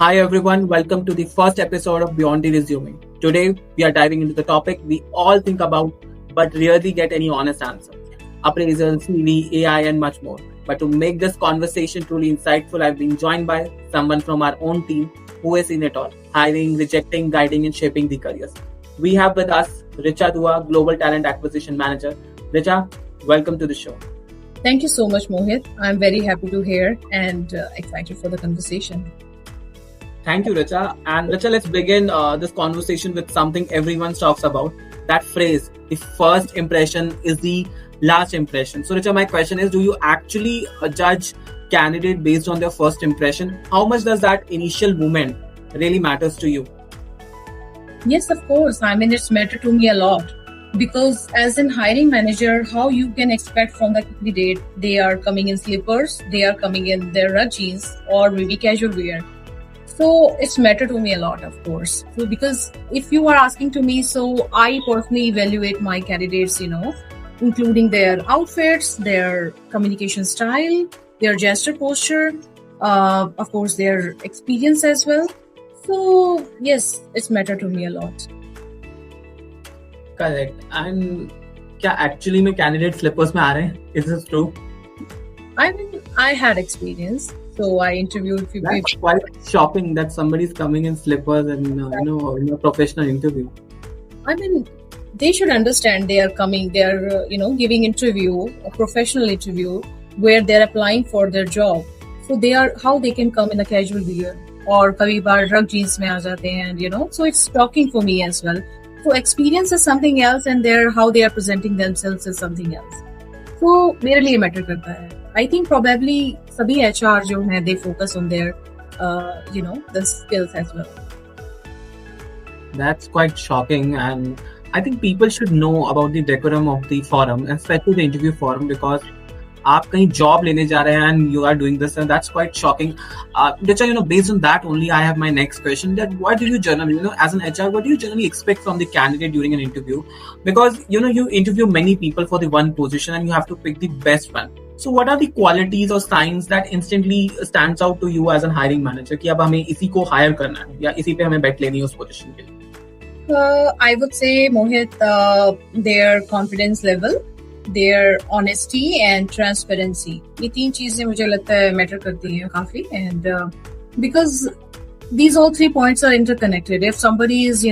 Hi everyone, welcome to the first episode of Beyond the Resume. Today we are diving into the topic we all think about but rarely get any honest answer. Appraisal, CV, AI and much more. But to make this conversation truly insightful, I've been joined by someone from our own team who has seen it all, hiring, rejecting, guiding and shaping the careers. We have with us Richa Dua, Global Talent Acquisition Manager. Richa, welcome to the show. Thank you so much, Mohit. I'm very happy to hear and excited for the conversation. Thank you, Richa. And Richa, let's begin this conversation with something everyone talks about. That phrase, the first impression is the last impression. So, Richa, my question is, do you actually judge candidate based on their first impression? How much does that initial moment really matters to you? Yes, of course. I mean, it's mattered to me a lot because as an hiring manager, how you can expect from the candidate, they are coming in slippers, they are coming in their red jeans or maybe casual wear. So it's mattered to me a lot, of course. So because if you are asking to me, so I personally evaluate my candidates, including their outfits, their communication style, their gesture posture, of course, their experience as well. So yes, it's mattered to me a lot. Correct. And क्या actually में candidate slippers में आ रहे हैं? Is this true? I mean, I had experience. So I interviewed few That's people. quite shocking that somebody's coming in slippers and in a professional interview. I mean, they should understand they are coming, they are, giving interview, a professional interview where they're applying for their job. So how they can come in a casual wear or kabhi baar rug jeans mein aa jate hain, and so it's shocking for me as well. So experience is something else and how they are presenting themselves is something else. So मेरे लिए matter करता है. I think probably सभी HR जो हैं, they focus on their, the skills as well. That's quite shocking, and I think people should know about the decorum of the forum, especially the interview forum, because आप कहीं job लेने जा रहे हैं and you are doing this, and that's quite shocking. Richa, based on that only, I have my next question: that what do you generally, as an HR, what do you generally expect from the candidate during an interview? Because you interview many people for the one position, and you have to pick the best one. So what are the qualities or signs that instantly stands out to you as a hiring manager कि अब हमें इसी को hire करना है या इसी पे हमें bet लेनी है उस position के लिए? I would say, Mohit, their confidence level, their honesty and transparency. ये तीन चीजें मुझे लगता है matter करती हैं काफी, and because these all 3 points are interconnected. If somebody is,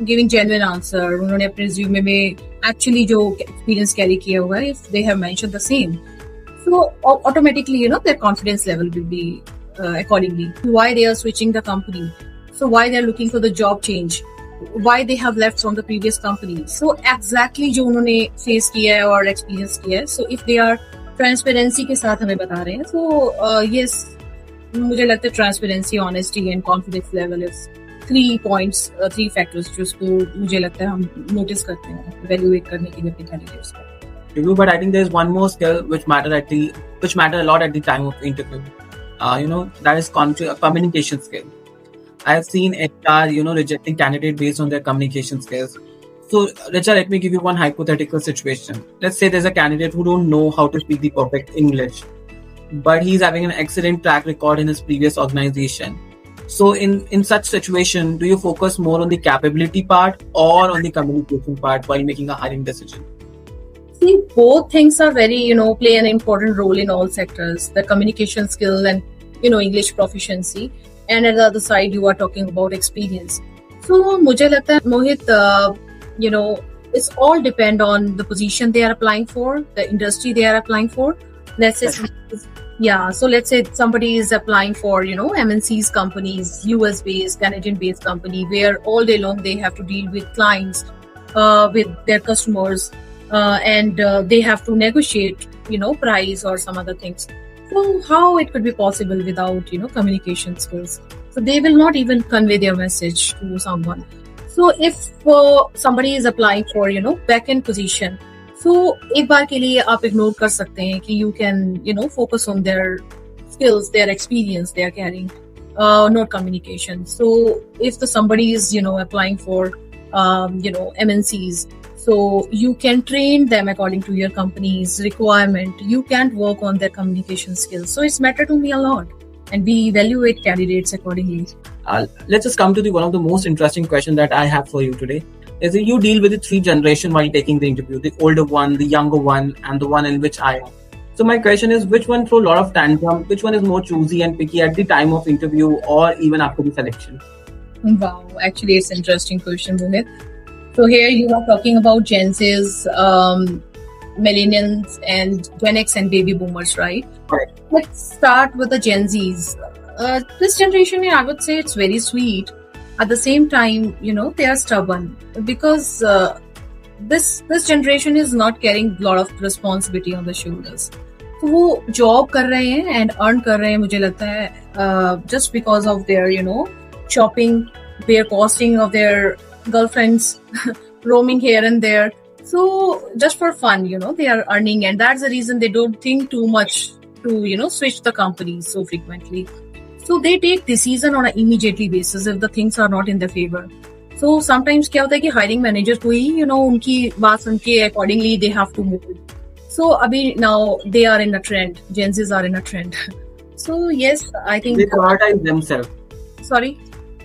giving genuine answer, उन्होंने अपने resume में actually जो experience carry किया हुआ है, if they have mentioned the same, so automatically, their confidence level will be accordingly. Why they are switching the company, so why they are looking for the job change, why they have left from the previous company. So exactly जो उन्होंने face किया है और experience किया है. So if they are transparency के साथ हमें बता रहे हैं, so yes, मुझे लगता है transparency, honesty and confidence level is 3 points, 3 factors जिसको मुझे लगता है हम notice करते हैं evaluate करने के लिए अपने candidates को. But I think there's one more skill which matter a lot at the time of interview. That is communication skill. I've seen HR, rejecting candidate based on their communication skills. So, Richa, let me give you one hypothetical situation. Let's say there's a candidate who don't know how to speak the perfect English, but he's having an excellent track record in his previous organization. So, in such situation, do you focus more on the capability part or on the communication part while making a hiring decision? See, both things are very, play an important role in all sectors. The communication skill and, English proficiency. And at the other side, you are talking about experience. So, मुझे लगता है, Mohit, it's all depend on the position they are applying for, the industry they are applying for. Let's say, so let's say somebody is applying for, MNCs companies, US-based, Canadian-based company, where all day long they have to deal with clients, with their customers, and they have to negotiate, price or some other things. So how it could be possible without, communication skills? So they will not even convey their message to someone. So if somebody is applying for, back-end position, so एक बार के लिए आप ignore कर सकते हैं कि you can, focus on their skills, their experience they are carrying, not communication. So if somebody is, applying for, MNCs, so you can train them according to your company's requirement. You can't work on their communication skills. So it's matter to me a lot. and we evaluate candidates accordingly. Let's just come to the one of the most interesting question that I have for you today. Is that you deal with the three generation while taking the interview, the older one, the younger one, and the one in which I am. So my question is, which one throw a lot of tantrum? Which one is more choosy and picky at the time of interview or even after the selection? Wow, actually, it's an interesting question, Mohit. So here you are talking about Gen Z's, millennials, and Gen X and baby boomers, right? Right. Let's start with the Gen Zs. This generation, I would say it's very sweet. At the same time, they are stubborn because this generation is not carrying a lot of responsibility on the shoulders. तो वो job कर रहे हैं and earn कर रहे हैं, मुझे लगता है just because of their shopping, their costing of their girlfriends roaming here and there. So just for fun, they are earning, and that's the reason they don't think too much to switch the companies so frequently. So they take decision on an immediately basis if the things are not in their favor. So sometimes क्या होता है कि hiring manager को ही उनकी बात सुन के accordingly they have to move. So abhi now they are in a trend. Gen Zs are in a trend. So yes, I think they prioritize themselves. Sorry?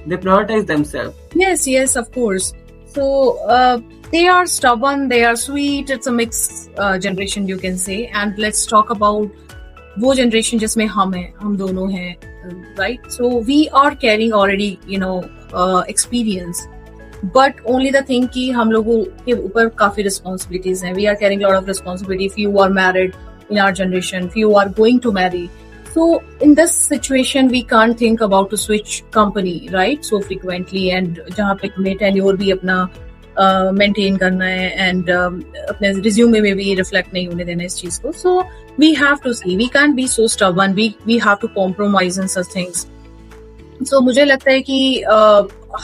They prioritize themselves. Yes, of course. So they are stubborn, they are sweet. It's a mixed generation, you can say. And let's talk about वो generation जिसमें हम दोनों हैं, right? So we are carrying already, experience. But only the thing कि हम लोगों के ऊपर काफी responsibilities हैं. We are carrying a lot of responsibility. If you are married in our generation, if you are going to marry. So in this situation, we can't think about to switch company, right? So frequently, and जहाँ पे हमें tenure भी अपना maintain करना है, and अपने resume में भी reflect नहीं होने देना इस चीज को. So we have to see. We can't be so stubborn. We have to compromise in such things. So मुझे लगता है कि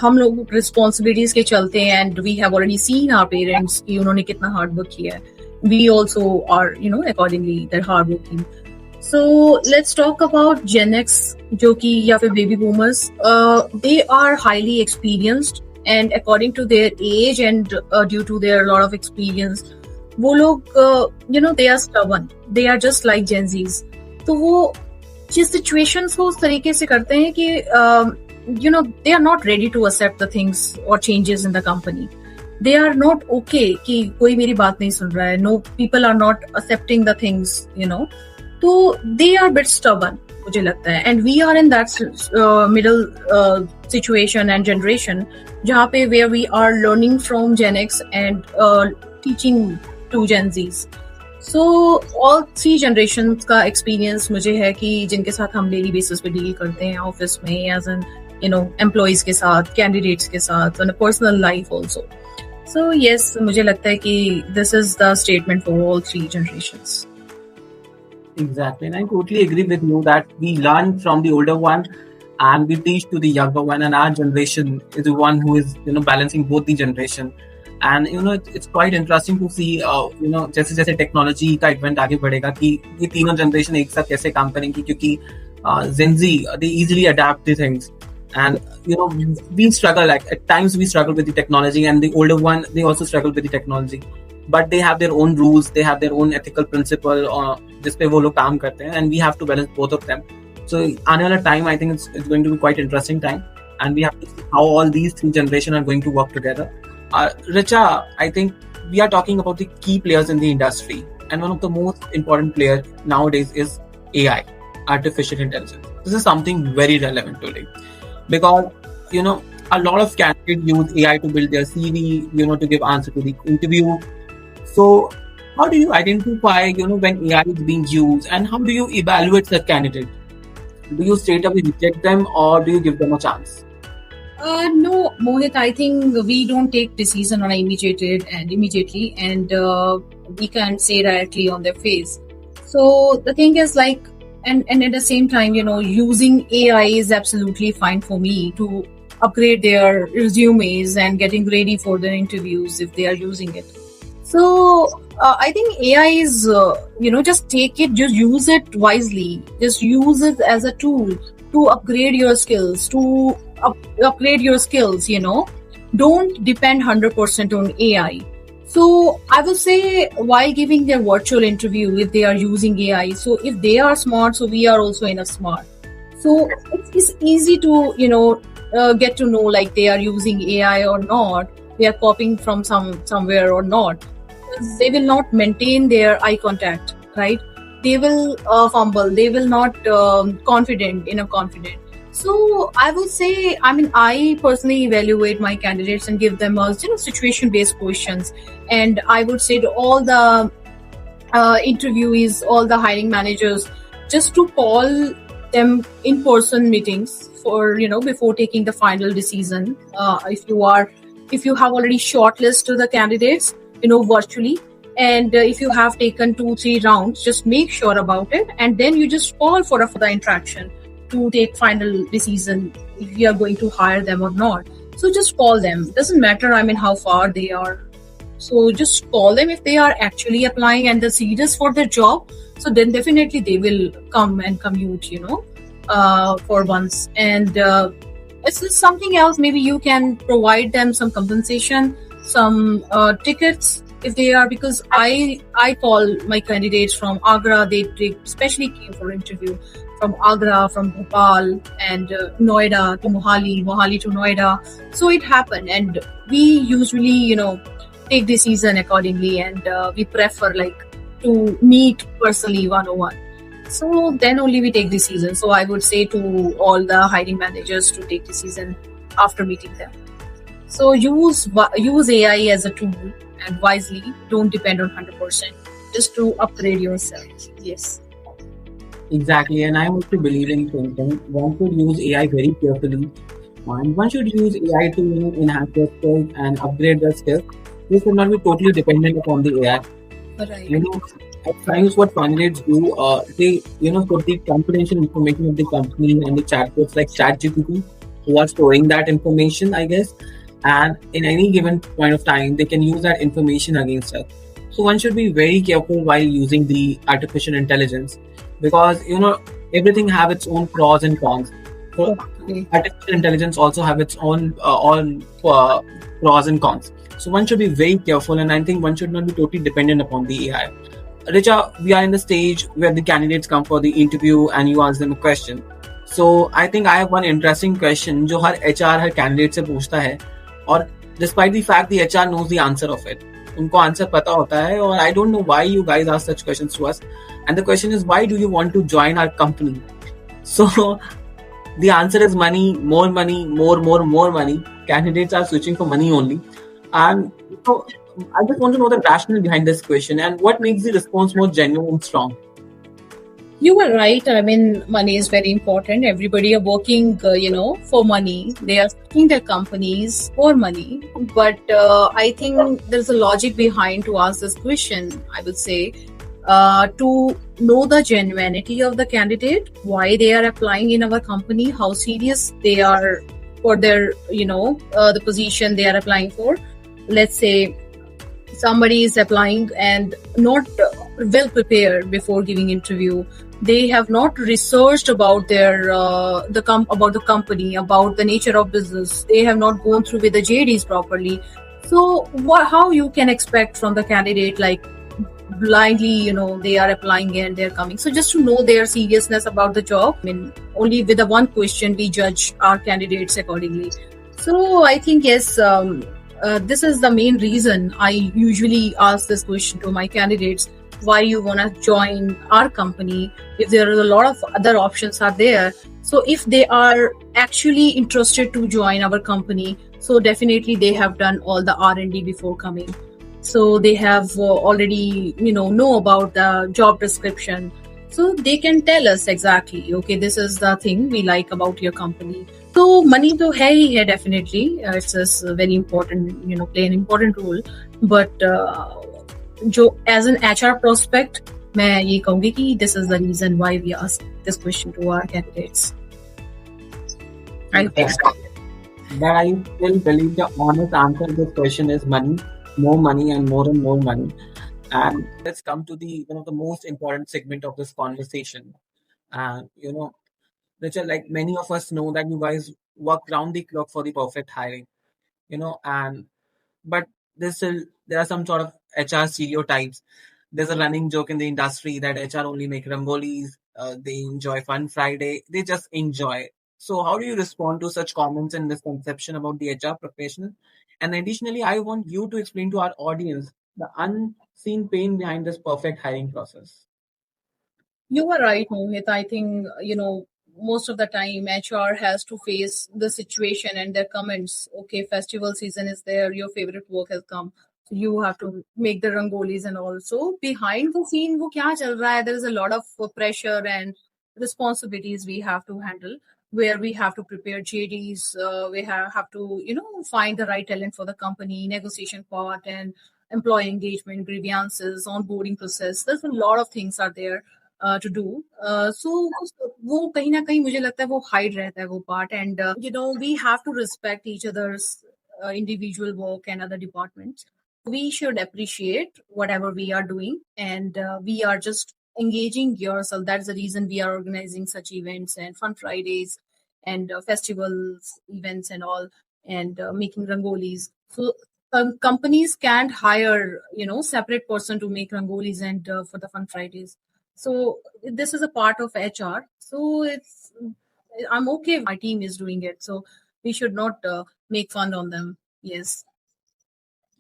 हम लोग responsibilities के चलते हैं, and we have already seen our parents कि उन्होंने कितना hard work किया है. We also are, accordingly, they're hard working. So let's talk about Gen X, जो कि या फिर baby boomers. They are highly experienced, and according to their age and due to their lot of experience, वो लोग they are stubborn. They are just like Gen Zs. तो वो जिस situations को उस तरीके से करते हैं कि they are not ready to accept the things or changes in the company. They are not okay कि कोई मेरी बात नहीं सुन रहा है. No, people are not accepting the things, तो they are a bit stubborn, मुझे लगता है. And we are in that middle situation and generation जहाँ पे where we are learning from Gen X and teaching to Gen Zs. So all three generations का experience मुझे है कि जिनके साथ हम daily basis पे deal करते हैं office में, as in employees के साथ, candidates के साथ, and a personal life also. So yes, मुझे लगता है कि this is the statement for all three generations. Exactly, and I totally agree with you that we learn from the older one and we teach to the younger one, and our generation is the one who is balancing both the generation. And it's quite interesting to see जैसे जैसे technology का advent आगे बढ़ेगा कि ये तीनों generation एक साथ कैसे काम करेंगी, क्योंकि Gen Z they easily adapt the things, and we struggle, like at times we struggle with the technology, and the older one they also struggle with the technology, but they have their own rules, they have their own ethical principle जिस पे वो लोग काम करते हैं, and we have to balance both of them. So आने वाला time, I think it's going to be quite interesting time, and we have to see how all these three generations are going to work together. Richa, I think we are talking about the key players in the industry, and one of the most important players nowadays is AI, artificial intelligence. This is something very relevant today because a lot of candidates use AI to build their CV, to give answer to the interview. So how do you identify when AI is being used, and how do you evaluate the candidate? Do you straight away reject them, or do you give them a chance? No, Mohit, I think we don't take decision on immediately, and we can't say directly on their face. So the thing is like, and at the same time, using AI is absolutely fine for me to upgrade their resumes and getting ready for their interviews if they are using it. So I think AI is, just take it, just use it wisely, just use it as a tool to upgrade your skills, upgrade your skills, don't depend 100% on AI. So I will say while giving their virtual interview, if they are using AI, so if they are smart, so we are also enough smart. So it's easy to get to know like they are using AI or not, they are copying from somewhere or not. They will not maintain their eye contact, right? They will fumble, they will not confident. So I would say, I mean, I personally evaluate my candidates and give them a situation based questions. And I would say to all the interviewees, all the hiring managers, just to call them in person meetings for before taking the final decision. If you have already shortlisted the candidates virtually, and if you have taken 2-3 rounds, just make sure about it, and then you just call for the interaction to take final decision if you are going to hire them or not. So just call them, doesn't matter, I mean, how far they are. So just call them if they are actually applying and they're serious for their job. So then definitely they will come and commute, for once. And it's something else. Maybe you can provide them some compensation, some tickets if they are, because I call my candidates from Agra. They especially came for interview from Agra, from Bhopal, and Noida to Mohali, Mohali to Noida. So it happened, and we usually take decision accordingly, and we prefer like to meet personally 101. So then only we take decision. So I would say to all the hiring managers to take decision after meeting them. So use AI as a tool, and wisely. Don't depend on 100%, just to upgrade yourself. Yes. Exactly, and I also believe in thinking one should use AI very carefully, and one should use AI to enhance their skills and upgrade their skills. This should not be totally dependent upon the AI. Right. You know, at times what candidates do, they put the confidential information of the company and the chatbots like ChatGPT, who are storing that information, I guess, and in any given point of time, they can use that information against us. So one should be very careful while using the artificial intelligence, because everything have its own pros and cons. So Okay. artificial intelligence also have its own pros and cons. So one should be very careful, and I think one should not be totally dependent upon the AI. Richa, we are in the stage where the candidates come for the interview and you ask them a question. So I think I have one interesting question जो हर HR हर candidate से पूछता है, और despite the fact the HR knows the answer of it, उनको answer पता होता है, और I don't know why you guys ask such questions to us. And the question is, why do you want to join our company? So the answer is money, more money. Candidates are switching for money only. And so I just want to know the rationale behind this question and what makes the response more genuine and strong. You were right. I mean, money is very important. Everybody are working, for money. They are seeking their companies for money. But I think there's a logic behind to ask this question. I would say to know the genuinity of the candidate, why they are applying in our company, how serious they are for their, the position they are applying for. Let's say somebody is applying and not well prepared before giving interview. They have not researched about their about the company, about the nature of business. They have not gone through with the JDs properly. So how you can expect from the candidate, like blindly, they are applying and they're coming. So just to know their seriousness about the job, I mean, only with the one question we judge our candidates accordingly. So I think yes, this is the main reason I usually ask this question to my candidates: why you wanna join our company? If there are a lot of other options are there, so if they are actually interested to join our company, so definitely they have done all the R&D before coming. So they have already know about the job description, so they can tell us exactly, okay, this is the thing we like about your company. So money to hai hi hai, definitely it's a very important, play an important role. But जो as an HR prospect, मैं ये कहूँगी कि this is the reason why we ask this question to our candidates. But I still believe the honest answer to this question is money, more money, and more money. And let's come to the one of the most important segment of this conversation. And Richard, like many of us know that you guys work round the clock for the perfect hiring. And but there are some sort of HR stereotypes. There's a running joke in the industry that HR only make rangolis, they enjoy Fun Friday. They just enjoy. So, how do you respond to such comments and misconception about the HR professional? And additionally, I want you to explain to our audience the unseen pain behind this perfect hiring process. You are right, Mohit. I think, most of the time HR has to face the situation and their comments. Okay, festival season is there, your favorite work has come. So you have to make the rangolis and also behind the scene, wo kya chal raha hai? There is a lot of pressure and responsibilities we have to handle where we have to prepare JDs, we have to, find the right talent for the company, negotiation part and employee engagement, grievances, onboarding process. There's a lot of things are there to do. So वो कहीं ना कहीं मुझे लगता है वो hide रहता है वो part and we have to respect each other's individual work and other departments. We should appreciate whatever we are doing and we are just engaging yourself. That's the reason we are organizing such events and fun Fridays and festivals, events and all, and making rangolis. So companies can't hire separate person to make rangolis and for the fun Fridays. So this is a part of HR. So I'm okay if my team is doing it. So we should not make fun on them. Yes.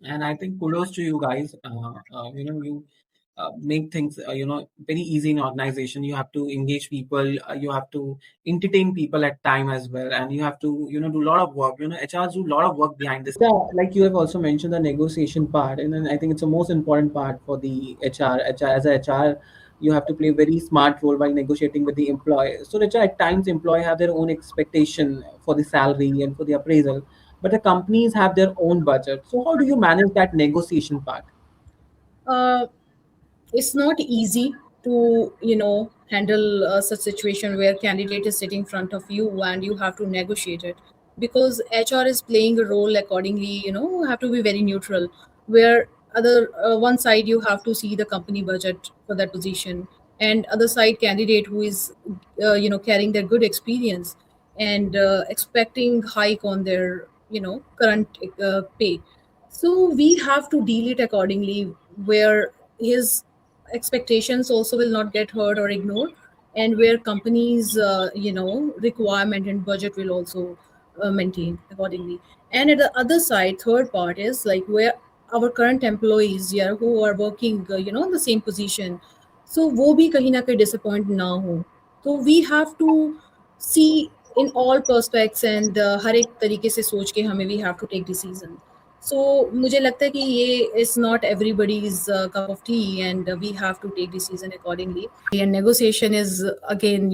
And I think kudos to you guys. You make things very easy in organization. You have to engage people. You have to entertain people at time as well, and you have to do a lot of work. HRs do a lot of work behind this. Yeah, like you have also mentioned the negotiation part, and then I think it's the most important part for the HR. HR as a HR, you have to play a very smart role while negotiating with the employer. So HR at times employee have their own expectation for the salary and for the appraisal, but the companies have their own budget. So how do you manage that negotiation part? Uh, it's not easy to handle such situation where candidate is sitting in front of you and you have to negotiate it because HR is playing a role accordingly. Have to be very neutral where other one side you have to see the company budget for that position and other side candidate who is carrying their good experience and expecting hike on their current pay. So we have to deal it accordingly where his expectations also will not get heard or ignored and where companies requirement and budget will also maintain accordingly. And at the other side, third part is like where our current employees, yeah, who are working in the same position, so वो भी कहीं ना कहीं disappoint ना हो. So we have to see in all perspectives and हर एक तरीके से सोच के हमें we have to take decision. So मुझे लगता है कि ये is not everybody's cup of tea and we have to take decision accordingly. And negotiation is again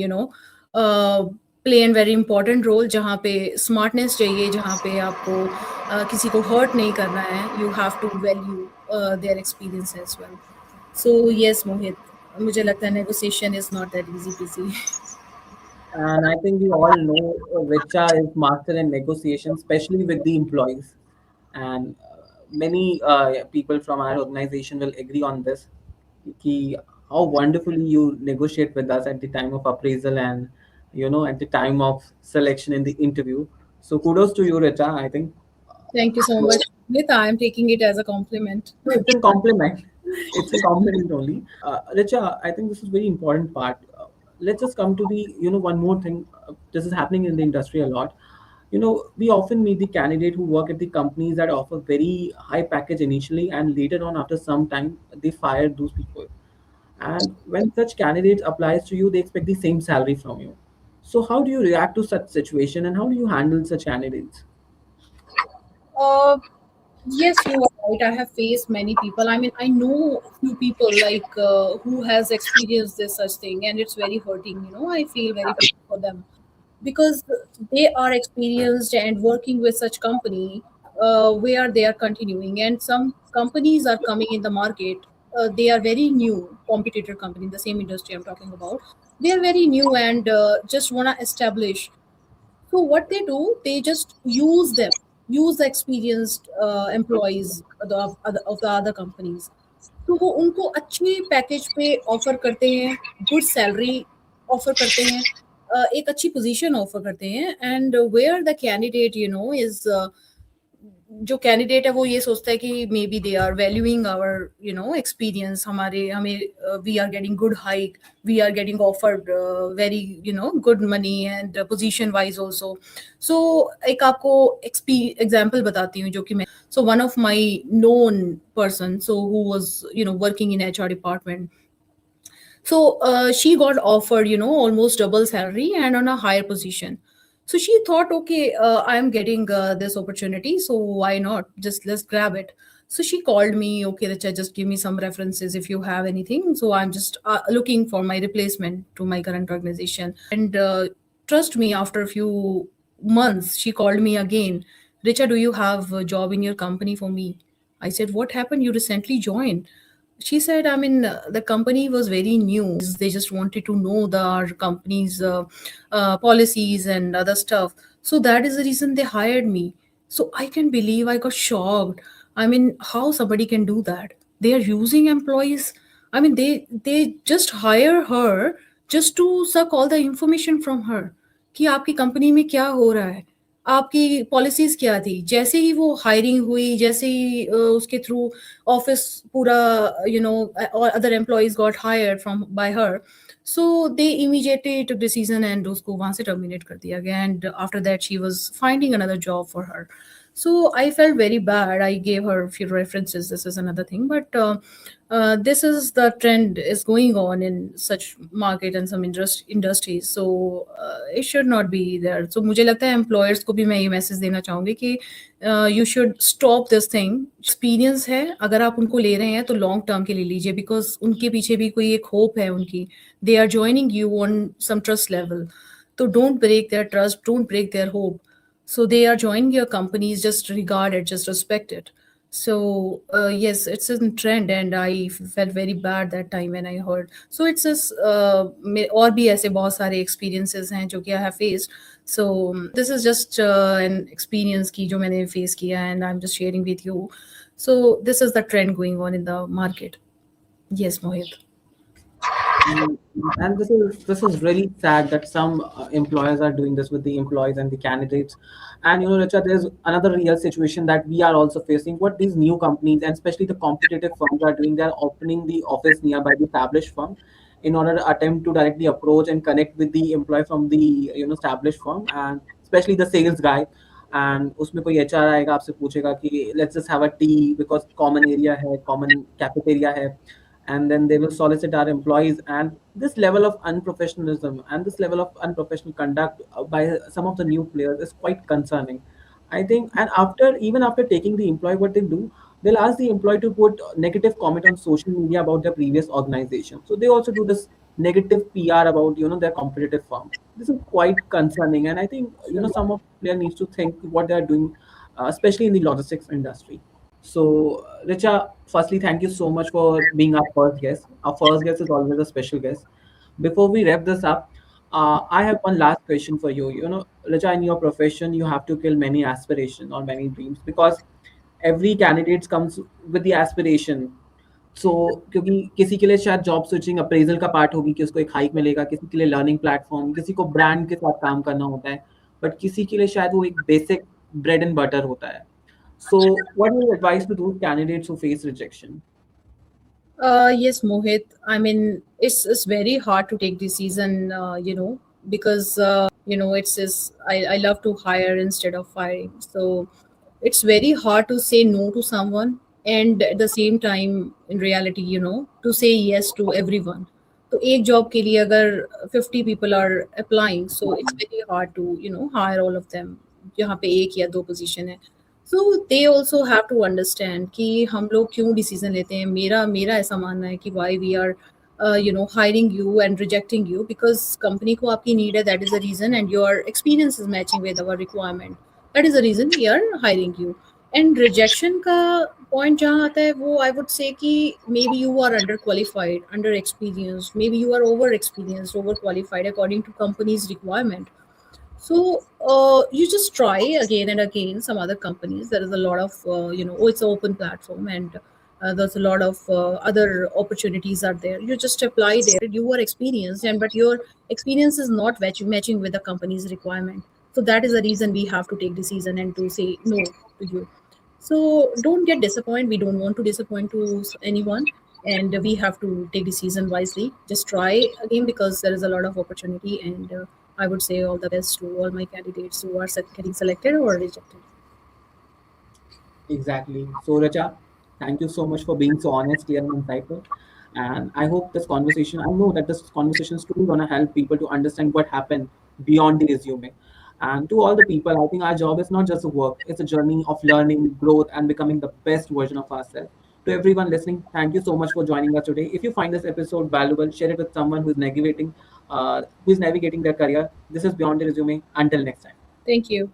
play a very important role जहाँ पे smartness चाहिए, जहाँ पे आपको किसी को hurt नहीं करना है. You have to value their experience as well. So yes, Mohit, मुझे लगता है negotiation is not that easy peasy. And I think we all know Richa is master in negotiation, especially with the employees. And many people from our organization will agree on this. Ki how wonderfully you negotiate with us at the time of appraisal and at the time of selection in the interview. So kudos to you, Richa. I think Thank you so much. Mohit, I am taking it as a compliment. it's a compliment. It's a compliment only. Richa, I think this is very important part. Let's just come to the one more thing. This is happening in the industry a lot. We often meet the candidate who work at the companies that offer very high package initially, and later on, after some time, they fire those people. And when such candidates applies to you, they expect the same salary from you. So how do you react to such situation, and how do you handle such candidates? Uh, yes, you are right. I have faced many people. I mean, I know few people like who has experienced this such thing, and it's very hurting. I feel very bad for them because they are experienced and working with such company where they are continuing, and some companies are coming in the market. They are very new competitor company in the same industry I'm talking about. They are very new and just wanna establish. So what they do, they just use the experienced employees of the other companies. तो वो उनको अच्छे package पे offer करते हैं, good salary offer करते हैं, एक अच्छी पोजीशन ऑफर करते हैं, and where the candidate is जो कैंडिडेट है वो ये सोचता है कि maybe they are valuing our experience, हमारे हमें we are getting good hike, we are getting offered very good money and position wise also. So एक आपको एग्जाम्पल बताती हूँ जो कि मैं, so one of my known person, so who was working in HR department. So she got offered, almost double salary and on a higher position. So she thought, okay, I am getting this opportunity, so why not? Just let's grab it. So she called me, okay, Richa, just give me some references if you have anything. So I'm just looking for my replacement to my current organization. And trust me, after a few months, she called me again. Richa, do you have a job in your company for me? I said, what happened? You recently joined. She said, I mean, the company was very new. They just wanted to know our company's policies and other stuff. So that is the reason they hired me. So I can believe, I got shocked. I mean, how somebody can do that? They are using employees. I mean, they just hire her just to suck all the information from her. कि आपकी company में क्या हो रहा है, आपकी policies क्या थी. जैसे ही वो हायरिंग हुई, जैसे ही उसके थ्रू ऑफिस पूरा, और other employees got hired from by her. So they immediately took decision and उसको वहां से टर्मिनेट कर दिया गया. And after that she was finding another job for her. So I felt very bad. I gave her a few references. This is another thing, but this is the trend is going on in such market and some industries. So it should not be there. So मुझे लगता है employers को भी मैं ये message देना चाहूँगी कि you should stop this thing. Experience है, अगर आप उनको ले रहे हैं तो long term के लिए लीजिए, because उनके पीछे भी कोई एक hope है उनकी. They are joining you on some trust level. So don't break their trust. Don't break their hope. So they are joining your companies, just regard it, just respect it. So yes, it's a trend, and I felt very bad that time when I heard. So it's just और भी ऐसे बहुत सारे experiences हैं जो कि I have faced. So this is just an experience की जो मैंने face किया, and I'm just sharing with you. So this is the trend going on in the market. Yes, Mohit. And this is really sad that some employers are doing this with the employees and the candidates. And Richa, there's another real situation that we are also facing. What these new companies and especially the competitive firms are doing, they're opening the office nearby the established firm in order to attempt to directly approach and connect with the employee from the established firm, and especially the sales guy. And उसमें कोई HR आएगा, आपसे पूछेगा कि let's just have a tea because common area है, common cafeteria है, and then they will solicit our employees. And this level of unprofessionalism and this level of unprofessional conduct by some of the new players is quite concerning, I think. And even after taking the employee, what they do, they'll ask the employee to put negative comment on social media about their previous organization. So they also do this negative PR about their competitive firm. This is quite concerning, and I think some of the player needs to think what they are doing, especially in the logistics industry. So, Richa, firstly, thank you so much for being our first guest. Our first guest is always a special guest. Before we wrap this up, I have one last question for you. Richa, in your profession, you have to kill many aspirations or many dreams because every candidate comes with the aspiration. सो क्योंकि किसी के लिए शायद job switching appraisal का part होगी कि उसको एक हाइक मिलेगा, किसी के लिए लर्निंग प्लेटफॉर्म, किसी को ब्रांड के साथ काम करना होता है, बट किसी के लिए शायद वो एक बेसिक ब्रेड एंड बटर होता है. So, what do you advise to those candidates who face rejection? Yes, Mohit. I mean, it's very hard to take decision, because I love to hire instead of firing. So it's very hard to say no to someone, and at the same time, in reality, to say yes to everyone. तो एक job के लिए अगर 50 people are applying, so it's very hard to hire all of them. यहाँ पे एक या दो पोजीशन है. So they also have to understand कि हम लोग क्यों डिसीजन लेते हैं. मेरा ऐसा मानना है कि why we are hiring you and rejecting you because company को आपकी need है, that is the reason, and your experience is matching with our requirement, that is the reason we are hiring you. And rejection का point जहाँ आता है वो I would say कि maybe you are underqualified, under experienced, maybe you are over experienced, over qualified according to company's requirement. So you just try again and again some other companies. There is a lot of it's an open platform, and there's a lot of other opportunities are there. You just apply there. You are experienced, but your experience is not matching with the company's requirement. So that is the reason we have to take decision and to say no to you. So don't get disappointed. We don't want to disappoint to anyone, and we have to take decision wisely. Just try again because there is a lot of opportunity, and I would say all the best to all my candidates who are getting selected or rejected. Exactly. So, Racha, thank you so much for being so honest, clear, and insightful. And I hope this conversation, I know that this conversation is truly going to help people to understand what happened beyond the resume. And to all the people, I think our job is not just a work, it's a journey of learning, growth, and becoming the best version of ourselves. To everyone listening, thank you so much for joining us today. If you find this episode valuable, share it with someone who is navigating their career. This is Beyond the Resume. Until next time. Thank you.